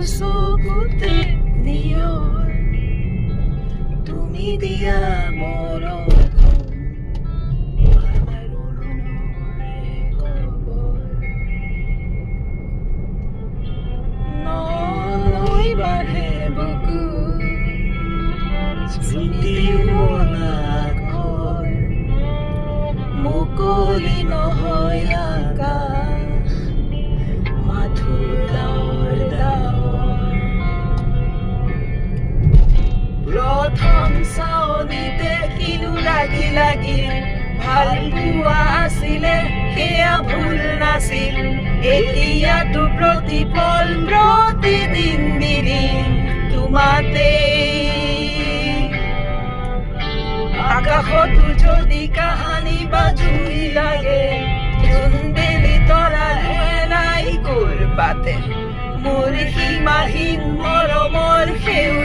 চকুতে নিয়ৰ তুমি দিয়া মৰম নৈ বাঢ়ে বুকু স্মৃতিও নাঘৰ মুকলি নহয় আকাশ মাথো ডাৱৰ ডাৱৰ প্ৰথম চাৱনিতে কিনো লাগিল ভাল পোৱা আছিলে সেয়া ভুল নাছিল এতিয়াতো প্ৰতিপল প্ৰতিদিন দিন তোমাতে আকাশতো যদি কাহানি বা জুই লাগে জোনবেলি তৰা নাই কৰবাতে মোৰ সীমাহীন মৰমৰ সেউজীয়া